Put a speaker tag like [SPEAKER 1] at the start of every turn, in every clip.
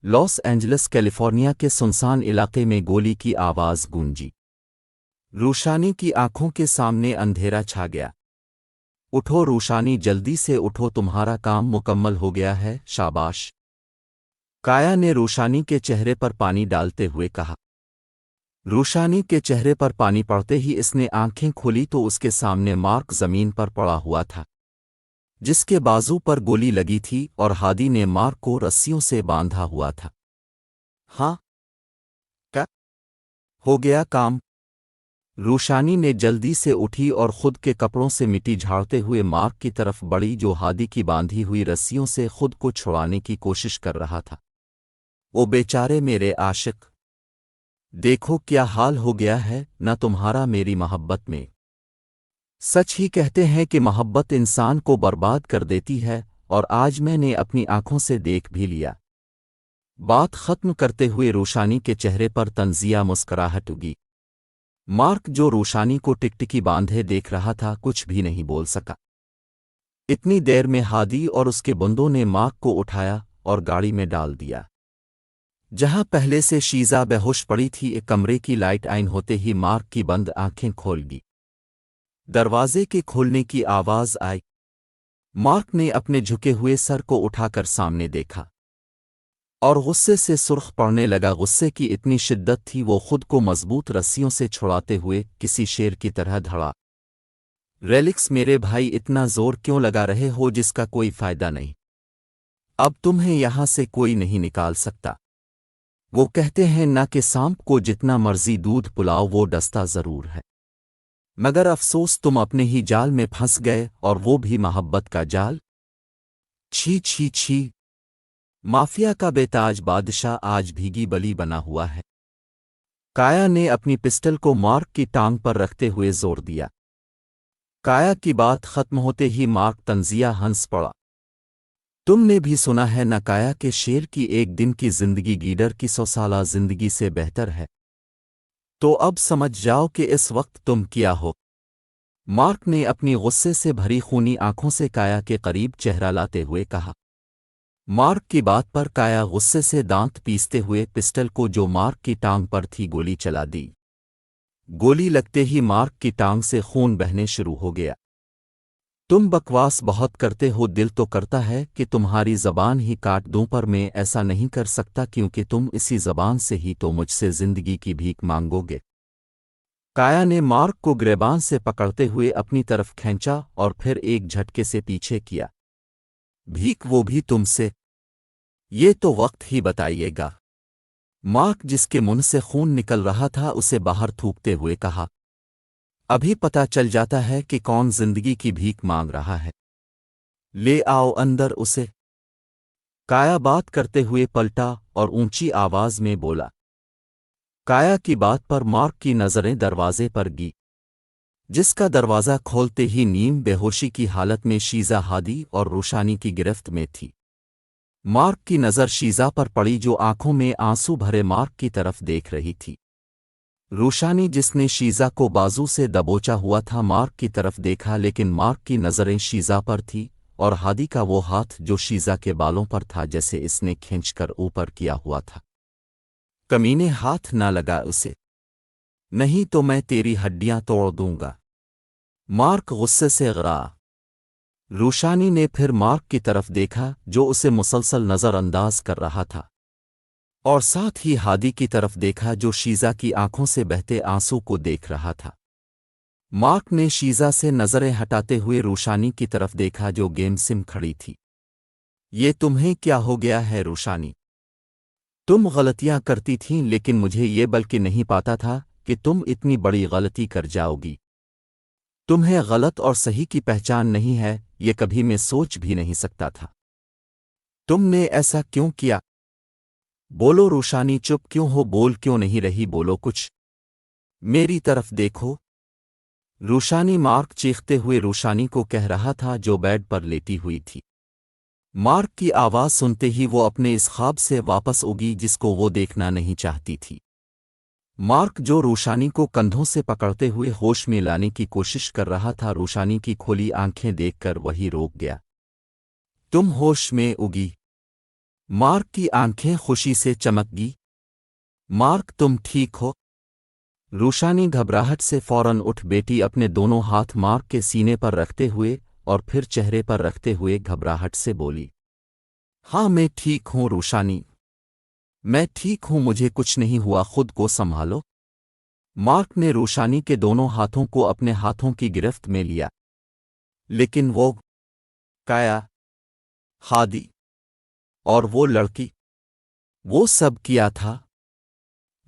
[SPEAKER 1] Los Angeles California के सुनसान इलाके में गोली की आवाज़ गूंजी। रूशानी की आंखों के सामने अंधेरा छा गया। उठो रूशानी, जल्दी से उठो, तुम्हारा काम मुकम्मल हो गया है, शाबाश। काया ने रूशानी के चेहरे पर पानी डालते हुए कहा। रूशानी के चेहरे पर पानी पड़ते ही इसने आंखें खोली तो उसके सामने मार्क जमीन पर पड़ा हुआ था, जिसके बाजू पर गोली लगी थी और हादी ने मार्क को रस्सियों से बांधा हुआ था। हाँ, क्या हो गया काम? रूशानी ने जल्दी से उठी और खुद के कपड़ों से मिट्टी झाड़ते हुए मार्क की तरफ बढ़ी, जो हादी की बांधी हुई रस्सियों से खुद को छुड़ाने की कोशिश कर रहा था। ओ बेचारे मेरे आशिक, देखो क्या हाल हो गया है न तुम्हारा मेरी मोहब्बत में। सच ही कहते हैं कि मोहब्बत इंसान को बर्बाद कर देती है, और आज मैंने अपनी आंखों से देख भी लिया। बात खत्म करते हुए रूशानी के चेहरे पर तंजिया मुस्कुराहट उगी। मार्क, जो रूशानी को टिकटिकी बांधे देख रहा था, कुछ भी नहीं बोल सका। इतनी देर में हादी और उसके बंदों ने मार्क को उठाया और गाड़ी में डाल दिया। जहां पहले से शीजा बेहोश पड़ी थी, एक कमरे की लाइट आइन होते ही मार्क की बंद आंखें खोल दी। दरवाजे के खोलने की आवाज आई। मार्क ने अपने झुके हुए सर को उठाकर सामने देखा और गुस्से से सुर्ख पड़ने लगा। गुस्से की इतनी शिद्दत थी वो खुद को मजबूत रस्सियों से छुड़ाते हुए किसी शेर की तरह धड़ा। रेलिक्स, मेरे भाई, इतना जोर क्यों लगा रहे हो जिसका कोई फायदा नहीं? अब तुम्हें यहां से कोई नहीं निकाल सकता। वो कहते हैं ना कि सांप को जितना मर्जी दूध पिलाओ वो डसता जरूर है, मगर अफसोस तुम अपने ही जाल में फंस गए, और वो भी मोहब्बत का जाल। छी छी छी, माफिया का बेताज बादशाह आज भीगी बली बना हुआ है। काया ने अपनी पिस्टल को मार्क की टांग पर रखते हुए जोर दिया। काया की बात खत्म होते ही मार्क तंजिया हंस पड़ा। तुमने भी सुना है न काया के शेर की एक दिन की जिंदगी गीडर की 100 साला जिंदगी से बेहतर है। तो अब समझ जाओ कि इस वक्त तुम क्या हो। मार्क ने अपनी गुस्से से भरी खूनी आंखों से काया के करीब चेहरा लाते हुए कहा। मार्क की बात पर काया गुस्से से दांत पीसते हुए पिस्टल को, जो मार्क की टांग पर थी, गोली चला दी। गोली लगते ही मार्क की टांग से खून बहने शुरू हो गया। तुम बकवास बहुत करते हो, दिल तो करता है कि तुम्हारी जबान ही काट दूं, पर मैं ऐसा नहीं कर सकता क्योंकि तुम इसी जबान से ही तो मुझसे जिंदगी की भीख मांगोगे। काया ने मार्क को गिरबान से पकड़ते हुए अपनी तरफ खींचा और फिर एक झटके से पीछे किया। भीख, वो भी तुमसे? ये तो वक्त ही बताइएगा। मार्क, जिसके मुंह से खून निकल रहा था, उसे बाहर थूकते हुए कहा। अभी पता चल जाता है कि कौन जिंदगी की भीख मांग रहा है। ले आओ अंदर उसे। काया बात करते हुए पलटा और ऊंची आवाज में बोला। काया की बात पर मार्क की नजरें दरवाजे पर गी, जिसका दरवाजा खोलते ही नीम बेहोशी की हालत में शीजा, हादी और रूशानी की गिरफ्त में थी। मार्क की नज़र शीजा पर पड़ी, जो आंखों में आंसू भरे मार्क की तरफ देख रही थी। रूशानी, जिसने शीजा को बाजू से दबोचा हुआ था, मार्क की तरफ देखा, लेकिन मार्क की नज़रें शीजा पर थी और हादी का वो हाथ जो शीजा के बालों पर था, जैसे इसने खींचकर ऊपर किया हुआ था। कमीने, हाथ ना लगा उसे, नहीं तो मैं तेरी हड्डियां तोड़ दूंगा। मार्क गुस्से से गिरा। रूशानी ने फिर मार्क की तरफ देखा, जो उसे मुसलसल नज़रअंदाज कर रहा था, और साथ ही हादी की तरफ देखा, जो शीजा की आंखों से बहते आंसू को देख रहा था। मार्क ने शीजा से नजरें हटाते हुए रूशानी की तरफ देखा, जो गेम सिम खड़ी थी। ये तुम्हें क्या हो गया है रूशानी? तुम गलतियां करती थीं, लेकिन मुझे ये बल्कि नहीं पाता था कि तुम इतनी बड़ी गलती कर जाओगी। तुम्हें गलत और सही की पहचान नहीं है, ये कभी मैं सोच भी नहीं सकता था। तुमने ऐसा क्यों किया? बोलो रूशानी, चुप क्यों हो? बोल क्यों नहीं रही? बोलो कुछ, मेरी तरफ देखो। रूशानी, मार्क चीखते हुए रूशानी को कह रहा था, जो बेड पर लेटी हुई थी। मार्क की आवाज़ सुनते ही वो अपने इस ख्वाब से वापस उगी जिसको वो देखना नहीं चाहती थी। मार्क, जो रूशानी को कंधों से पकड़ते हुए होश में लाने की कोशिश कर रहा था, रूशानी की खोली आंखें देखकर वही रोक गया। तुम होश में उगी? मार्क की आंखें खुशी से चमक गई। मार्क, तुम ठीक हो? रूशानी घबराहट से फौरन उठ बैठी, अपने दोनों हाथ मार्क के सीने पर रखते हुए और फिर चेहरे पर रखते हुए घबराहट से बोली, हाँ मैं ठीक हूँ रूशानी, मैं ठीक हूँ, मुझे कुछ नहीं हुआ, खुद को संभालो। मार्क ने रूशानी के दोनों हाथों को अपने हाथों की गिरफ्त में लिया। लेकिन वो काया, हादी और वो लड़की, वो सब किया था।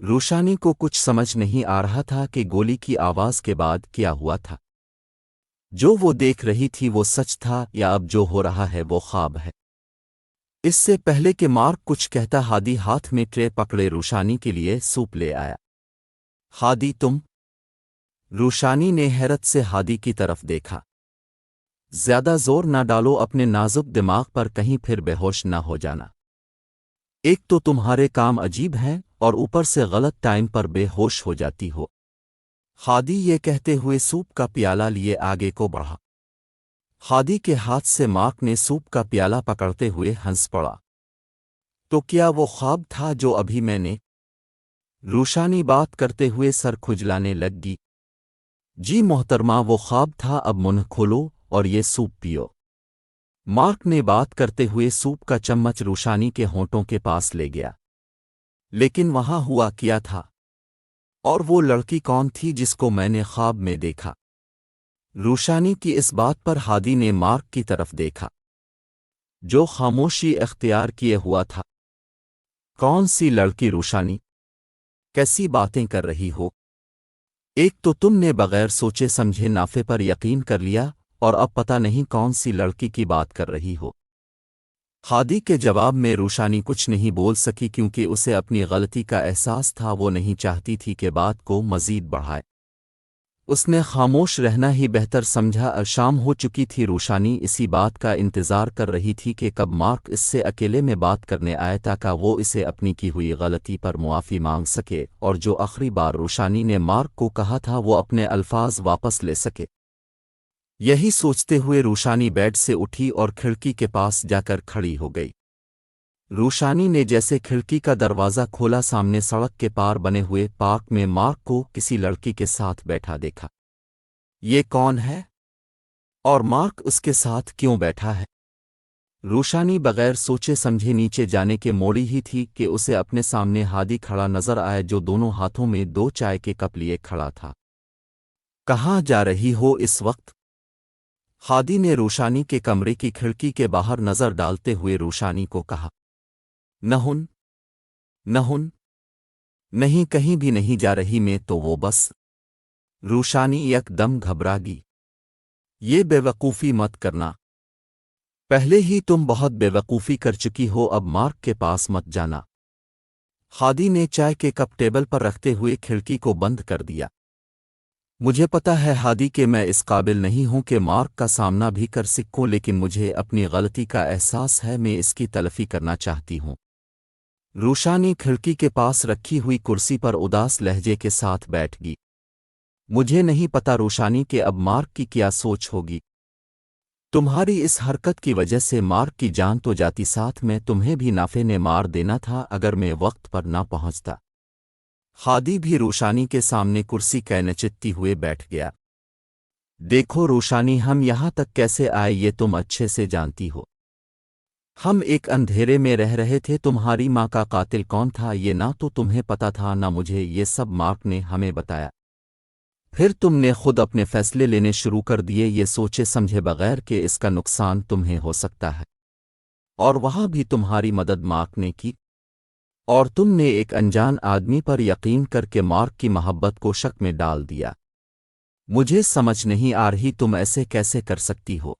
[SPEAKER 1] रूशानी को कुछ समझ नहीं आ रहा था कि गोली की आवाज के बाद क्या हुआ था। जो वो देख रही थी वो सच था या अब जो हो रहा है वो ख्वाब है। इससे पहले कि मार्क कुछ कहता, हादी हाथ में ट्रे पकड़े रूशानी के लिए सूप ले आया। हादी, तुम? रूशानी ने हैरत से हादी की तरफ देखा। ज्यादा जोर ना डालो अपने नाजुक दिमाग पर, कहीं फिर बेहोश ना हो जाना। एक तो तुम्हारे काम अजीब हैं और ऊपर से गलत टाइम पर बेहोश हो जाती हो। हादी ये कहते हुए सूप का प्याला लिए आगे को बढ़ा। हादी के हाथ से मार्क ने सूप का प्याला पकड़ते हुए हंस पड़ा। तो क्या वो ख्वाब था जो अभी मैंने? रूशानी बात करते हुए सर खुजलाने लगी। जी मोहतरमा, वो ख्वाब था, अब मुंह खोलो और ये सूप पियो। मार्क ने बात करते हुए सूप का चम्मच रूशानी के होंठों के पास ले गया। लेकिन वहां हुआ क्या था? और वो लड़की कौन थी जिसको मैंने ख्वाब में देखा? रूशानी की इस बात पर हादी ने मार्क की तरफ देखा, जो खामोशी इख्तियार किए हुआ था। कौन सी लड़की रूशानी? कैसी बातें कर रही हो? एक तो तुमने बगैर सोचे समझे नाफे पर यकीन कर लिया और अब पता नहीं कौन सी लड़की की बात कर रही हो। हादी के जवाब में रूशानी कुछ नहीं बोल सकी, क्योंकि उसे अपनी गलती का एहसास था। वो नहीं चाहती थी कि बात को मजीद बढ़ाए। उसने खामोश रहना ही बेहतर समझा। अब शाम हो चुकी थी। रूशानी इसी बात का इंतज़ार कर रही थी कि कब मार्क इससे अकेले में बात करने आए, ताकि वो इसे अपनी की हुई गलती पर मुआफ़ी मांग सके और जो आखिरी बार रूशानी ने मार्क को कहा था वो अपने अल्फाज वापस ले सके। यही सोचते हुए रूशानी बेड से उठी और खिड़की के पास जाकर खड़ी हो गई। रूशानी ने जैसे खिड़की का दरवाज़ा खोला, सामने सड़क के पार बने हुए पार्क में मार्क को किसी लड़की के साथ बैठा देखा। ये कौन है और मार्क उसके साथ क्यों बैठा है? रूशानी बगैर सोचे समझे नीचे जाने के मोड़ी ही थी कि उसे अपने सामने हादी खड़ा नजर आया, जो दोनों हाथों में 2 चाय के कप लिए खड़ा था। कहाँ जा रही हो इस वक्त? हादी ने रूशानी के कमरे की खिड़की के बाहर नजर डालते हुए रूशानी को कहा। नहुन, नहुन, नहीं, कहीं भी नहीं जा रही मैं तो। वो बस। रूशानी एकदम घबरा गई। ये बेवकूफ़ी मत करना, पहले ही तुम बहुत बेवकूफ़ी कर चुकी हो, अब मार्क के पास मत जाना। हादी ने चाय के कप टेबल पर रखते हुए खिड़की को बंद कर दिया। मुझे पता है हादी कि मैं इस काबिल नहीं हूं कि मार्क का सामना भी कर सकूं, लेकिन मुझे अपनी गलती का एहसास है, मैं इसकी तलफ़ी करना चाहती हूं। रूशानी खिड़की के पास रखी हुई कुर्सी पर उदास लहजे के साथ बैठ गई। मुझे नहीं पता रूशानी के अब मार्क की क्या सोच होगी। तुम्हारी इस हरकत की वजह से मार्क की जान तो जाती, साथ में तुम्हें भी नाफे ने मार देना था अगर मैं वक्त पर ना पहुंचता। हादी भी रूशानी के सामने कुर्सी कैनचित्ती हुए बैठ गया। देखो रूशानी, हम यहाँ तक कैसे आए ये तुम अच्छे से जानती हो। हम एक अंधेरे में रह रहे थे। तुम्हारी माँ का कातिल कौन था ये ना तो तुम्हें पता था ना मुझे, ये सब मार्क ने हमें बताया। फिर तुमने खुद अपने फैसले लेने शुरू कर दिए, ये सोचे समझे बगैर कि इसका नुकसान तुम्हें हो सकता है। और वहाँ भी तुम्हारी मदद मार्क ने की, और तुमने एक अनजान आदमी पर यकीन करके मार्क की मोहब्बत को शक में डाल दिया। मुझे समझ नहीं आ रही तुम ऐसे कैसे कर सकती हो।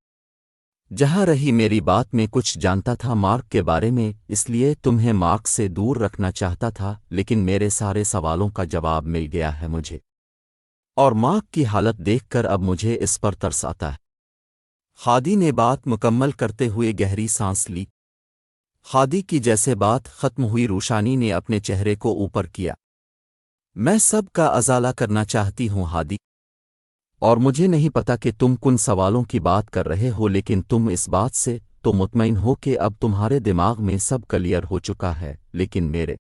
[SPEAKER 1] जहाँ रही मेरी बात में कुछ जानता था मार्क के बारे में, इसलिए तुम्हें मार्क से दूर रखना चाहता था, लेकिन मेरे सारे सवालों का जवाब मिल गया है मुझे, और मार्क की हालत देखकर अब मुझे इस पर तरस आता है। हादी ने बात मुकम्मल करते हुए गहरी सांस ली। हादी की जैसे बात खत्म हुई, रूशानी ने अपने चेहरे को ऊपर किया। मैं सब का अजाला करना चाहती हूँ हादी, और मुझे नहीं पता कि तुम किन सवालों की बात कर रहे हो, लेकिन तुम इस बात से تو مطمئن ہو کہ اب تمہارے دماغ میں سب کلیئر ہو چکا ہے، لیکن میرے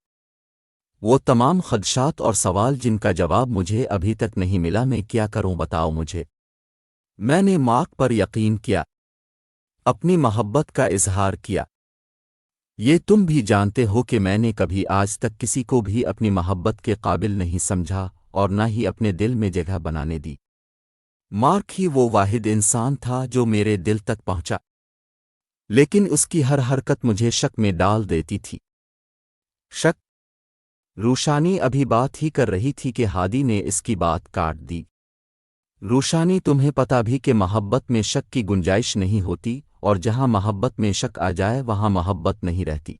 [SPEAKER 1] وہ تمام خدشات اور سوال جن کا جواب مجھے ابھی تک نہیں ملا، میں کیا کروں؟ بتاؤ مجھے۔ میں نے مارک پر یقین کیا، اپنی محبت کا اظہار کیا۔ یہ تم بھی جانتے ہو کہ میں نے کبھی آج تک کسی کو بھی اپنی محبت کے قابل نہیں سمجھا اور نہ ہی اپنے دل میں جگہ بنانے دی۔ مارک ہی وہ واحد انسان تھا جو میرے دل تک پہنچا، لیکن اس کی ہر حرکت مجھے شک میں ڈال دیتی تھی۔ شک؟ روشانی ابھی بات ہی کر رہی تھی کہ ہادی نے اس کی بات کاٹ دی۔ روشانی، تمہیں پتا بھی کہ محبت میں شک کی گنجائش نہیں ہوتی، اور جہاں محبت میں شک آ جائے وہاں محبت نہیں رہتی۔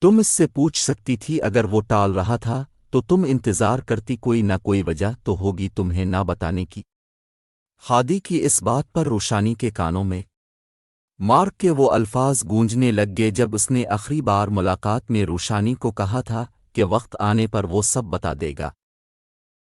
[SPEAKER 1] تم اس سے پوچھ سکتی تھی اگر وہ ٹال رہا تھا تو تم انتظار کرتی، کوئی نہ کوئی وجہ تو ہوگی تمہیں نہ بتانے کی۔ ہادی کی اس بات پر روشانی کے کانوں میں مارک کے وہ الفاظ گونجنے لگ گئے جب اس نے آخری بار ملاقات میں روشانی کو کہا تھا کہ وقت آنے پر وہ سب بتا دے گا۔